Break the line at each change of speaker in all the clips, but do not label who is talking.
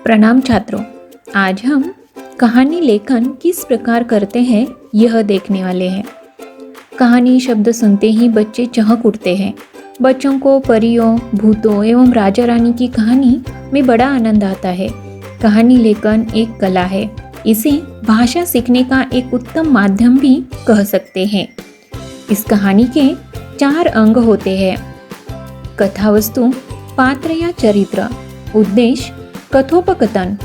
प्रणाम छात्रों। आज हम कहानी लेखन किस प्रकार करते हैं यह देखने वाले हैं। कहानी शब्द सुनते ही बच्चे चहक उठते हैं। बच्चों को परियों, भूतों एवं राजा रानी की कहानी में बड़ा आनंद आता है। कहानी लेखन एक कला है। इसे भाषा सीखने का एक उत्तम माध्यम भी कह सकते हैं। इस कहानी के 4 अंग होते हैं: कथावस्तु, पात्र या चरित्र, उद्देश्य, कथोपकथन।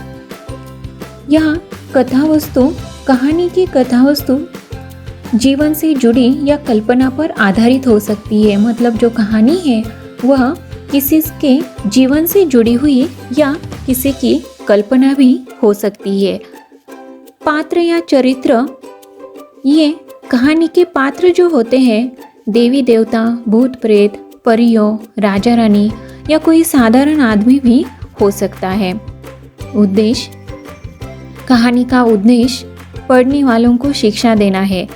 यहाँ कथावस्तु कहानी की कथावस्तु जीवन से जुड़ी या कल्पना पर आधारित हो सकती है। मतलब जो कहानी है वह किसी के जीवन से जुड़ी हुई या किसी की कल्पना भी हो सकती है। पात्र या चरित्र, ये कहानी के पात्र जो होते हैं देवी देवता, भूत प्रेत, परियों, राजा रानी या कोई साधारण आदमी भी हो सकता है। उद्देश्य, कहानी का उद्देश्य पढ़ने वालों को शिक्षा देना है।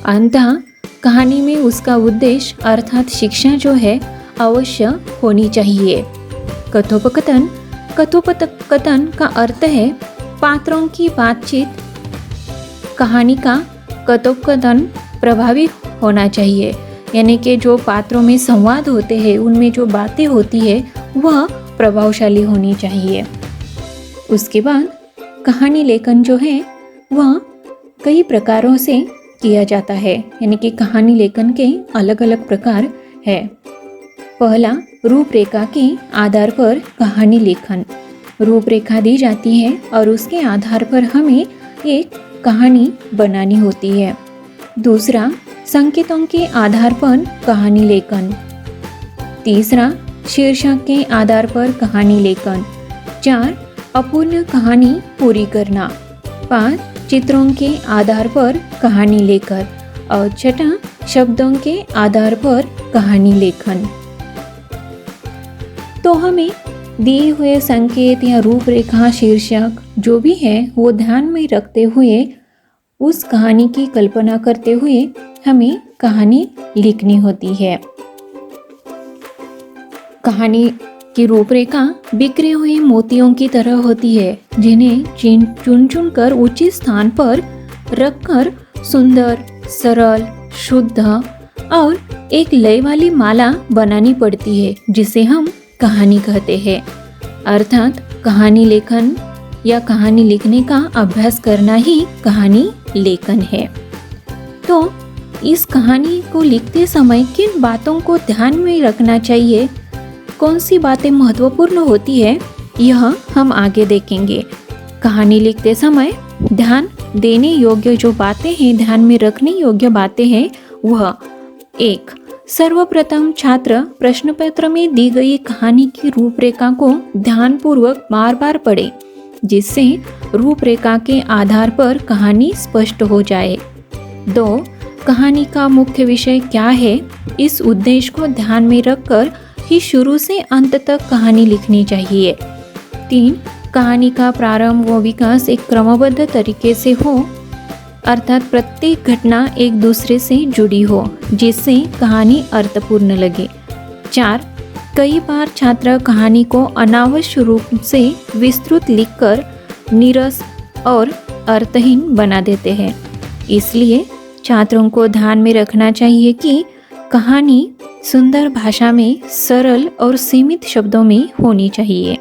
अंततः कहानी में उसका उद्देश्य अर्थात शिक्षा जो है अवश्य होनी चाहिए। कथोपकथन, कथोपकथन का अर्थ है पात्रों की बातचीत। कहानी का कथोपकथन प्रभावी होना चाहिए, यानी कि जो पात्रों में संवाद होते हैं उनमें जो बातें होती है वह प्रभावशाली होनी चाहिए। उसके बाद कहानी लेखन जो है वह कई प्रकारों से किया जाता है, यानी कि कहानी लेखन के अलग अलग प्रकार है। पहला, रूपरेखा के आधार पर कहानी लेखन। रूपरेखा दी जाती है और उसके आधार पर हमें एक कहानी बनानी होती है। दूसरा, संकेतों के आधार पर कहानी लेखन। तीसरा, शीर्षक के आधार पर कहानी लेखन। 4, अपूर्ण कहानी पूरी करना। 5, चित्रों के आधार पर कहानी लेखन। और 6, शब्दों के आधार पर कहानी लेखन। तो हमें दिए हुए संकेत या रूपरेखा, शीर्षक जो भी है वो ध्यान में रखते हुए उस कहानी की कल्पना करते हुए हमें कहानी लिखनी होती है। कहानी की रूपरेखा बिखरे हुए मोतियों की तरह होती है, जिन्हें चुन चुन कर उचित स्थान पर रखकर सुंदर, सरल, शुद्ध और एक लय वाली माला बनानी पड़ती है, जिसे हम कहानी कहते हैं। अर्थात कहानी लेखन या कहानी लिखने का अभ्यास करना ही कहानी लेखन है। तो इस कहानी को लिखते समय किन बातों को ध्यान में रखना चाहिए, कौन सी बातें महत्वपूर्ण होती है, यह हम आगे देखेंगे। कहानी लिखते समय ध्यान देने योग्य जो बातें हैं, ध्यान में रखने योग्य बातें हैं वह: 1, सर्वप्रथम छात्र प्रश्न पत्र में दी गई कहानी की रूपरेखा को ध्यानपूर्वक बार बार पढ़े, जिससे रूपरेखा के आधार पर कहानी स्पष्ट हो जाए। 2, कहानी का मुख्य विषय क्या है, इस उद्देश्य को ध्यान में रखकर ही शुरू से अंत तक कहानी लिखनी चाहिए। 3, कहानी का प्रारंभ व विकास एक क्रमबद्ध तरीके से हो, अर्थात प्रत्येक घटना एक दूसरे से जुड़ी हो, जिससे कहानी अर्थपूर्ण लगे। 4, कई बार छात्र कहानी को अनावश्यक रूप से विस्तृत लिखकर नीरस और अर्थहीन बना देते हैं। इसलिए छात्रों को ध्यान में रखना चाहिए कि कहानी सुंदर भाषा में, सरल और सीमित शब्दों में होनी चाहिए।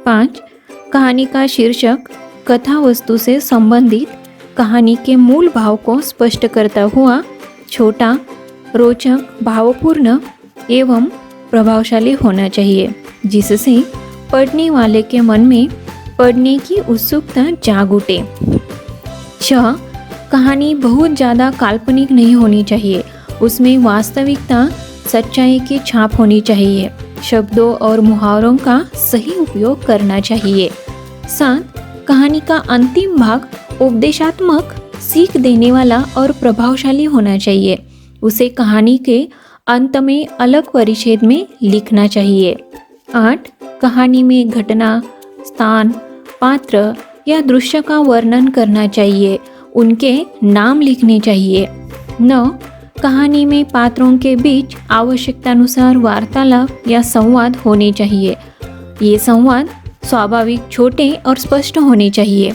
5, कहानी का शीर्षक कथा वस्तु से संबंधित कहानी के मूल भाव को स्पष्ट करता हुआ छोटा, रोचक, भावपूर्ण एवं प्रभावशाली होना चाहिए, जिससे पढ़ने वाले के मन में पढ़ने की उत्सुकता जाग उठे। 6, कहानी बहुत ज़्यादा काल्पनिक नहीं होनी चाहिए, उसमें वास्तविकता, सच्चाई की छाप होनी चाहिए। शब्दों और मुहावरों का सही उपयोग करना चाहिए। 7, कहानी का अंतिम भाग उपदेशात्मक, सीख देने वाला और प्रभावशाली होना चाहिए, उसे कहानी के अंत में अलग परिच्छेद में लिखना चाहिए। 8, कहानी में घटना, स्थान, पात्र या दृश्य का वर्णन करना चाहिए, उनके नाम लिखने चाहिए। 9, कहानी में पात्रों के बीच आवश्यकतानुसार वार्तालाप या संवाद होने चाहिए। ये संवाद स्वाभाविक, छोटे और स्पष्ट होने चाहिए।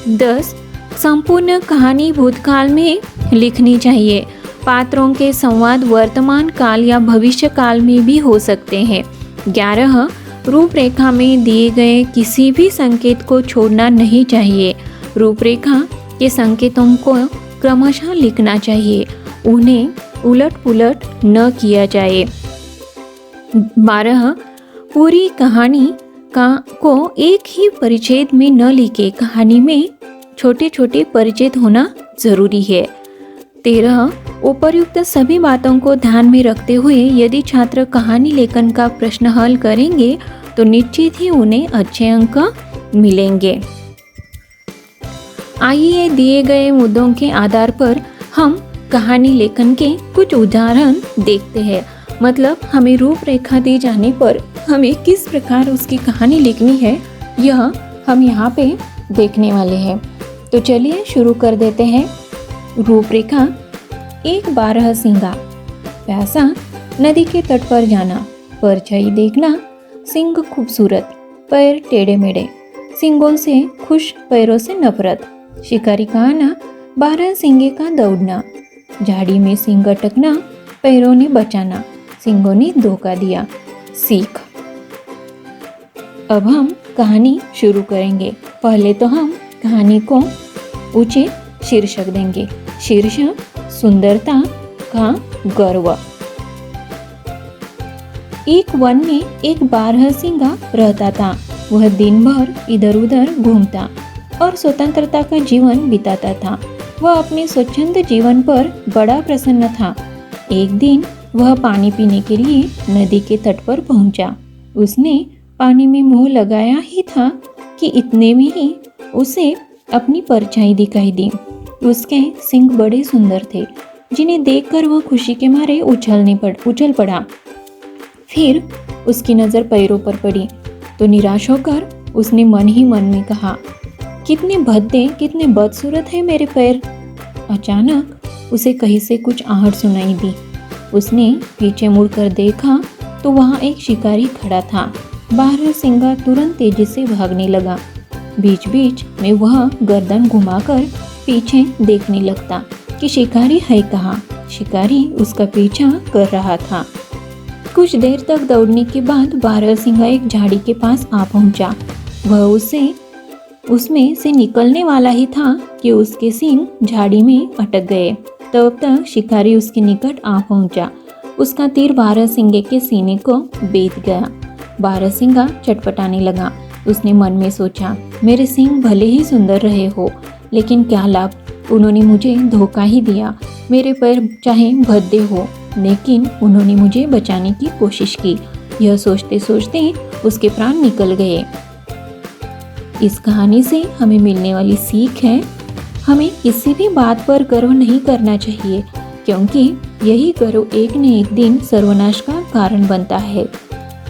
10. संपूर्ण कहानी भूतकाल में लिखनी चाहिए। पात्रों के संवाद वर्तमान काल या भविष्य काल में भी हो सकते हैं। 11. रूपरेखा में दिए गए किसी भी संकेत को छोड़ना नहीं चाहिए। रूपरेखा के संकेतों को क्रमशः लिखना चाहिए, उन्हें उलट पुलट न किया जाए। 12. पूरी कहानी को एक ही परिच्छेद में न लिखे, कहानी में छोटे छोटे परिच्छेद होना जरूरी है। 13. उपर्युक्त सभी बातों को ध्यान में रखते हुए यदि छात्र कहानी लेखन का प्रश्न हल करेंगे तो निश्चित ही उन्हें अच्छे अंक मिलेंगे। आइए दिए गए मुद्दों के आधार पर हम कहानी लेखन के कुछ उदाहरण देखते हैं। मतलब हमें रूपरेखा दी जाने पर हमें किस प्रकार उसकी कहानी लिखनी है, यह हम यहाँ पे देखने वाले हैं। तो चलिए शुरू कर देते हैं। रूपरेखा। एक बारहसिंगा। प्यासा, नदी के तट पर जाना, परछाई देखना, सिंह खूबसूरत, पैर टेढ़े मेढ़े, सिंगों से खुश, पैरों से नफरत, शिकारी का आना, बारहसिंगे का दौड़ना, झाड़ी में सिंह अटकना, पैरों ने बचाना, सिंगों ने धोखा दिया। सीख। अब हम कहानी शुरू करेंगे। पहले तो हम कहानी को ऊंचे शीर्षक देंगे। शीर्षक सुंदरता का गर्व। एक वन में एक बारहसिंगा रहता था। वह दिन भर इधर उधर घूमता और स्वतंत्रता का जीवन बिताता था। वह अपने स्वच्छंद जीवन पर बड़ा प्रसन्न था। एक दिन वह पानी पीने के लिए नदी के तट पर पहुंचा। उसने पानी में मुंह लगाया ही था कि इतने में ही उसे अपनी परछाई दिखाई दी। उसके सिंग बड़े सुंदर थे, जिन्हें देखकर वह खुशी के मारे उछल पड़ा। फिर उसकी नज़र पैरों पर पड़ी तो निराश होकर उसने मन ही मन में कहा, कितने भद्दे, कितने बदसूरत है मेरे पैर। अचानक उसे कहीं से कुछ आहट सुनाई दी। उसने पीछे मुड़कर देखा तो वहाँ एक शिकारी खड़ा था। बारहसिंगा तुरंत तेजी से भागने लगा। बीच बीच में वह गर्दन घुमाकर पीछे देखने लगता कि शिकारी है कहाँ। शिकारी उसका पीछा कर रहा था। कुछ देर तक दौड़ने के बाद बारहसिंगा एक झाड़ी के पास आ पहुंचा। वह उसमें से निकलने वाला ही था कि उसके सींग झाड़ी में अटक गए। तब तक शिकारी उसके निकट आ पहुंचा। उसका तीर बारहसिंगे के सीने को बेध गया। बारहसिंगा चटपटाने लगा। उसने मन में सोचा, मेरे सींग भले ही सुंदर रहे हो, लेकिन क्या लाभ, उन्होंने मुझे धोखा ही दिया। मेरे पैर चाहे भद्दे हो, लेकिन उन्होंने मुझे बचाने की कोशिश की। यह सोचते सोचते उसके प्राण निकल गए। इस कहानी से हमें मिलने वाली सीख है, हमें किसी भी बात पर गर्व नहीं करना चाहिए, क्योंकि यही गर्व एक न एक दिन सर्वनाश का कारण बनता है।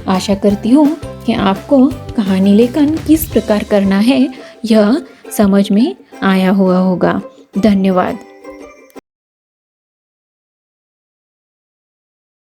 आशा करती हूँ कि आपको कहानी लेखन किस प्रकार करना है यह समझ में आया हुआ होगा। धन्यवाद।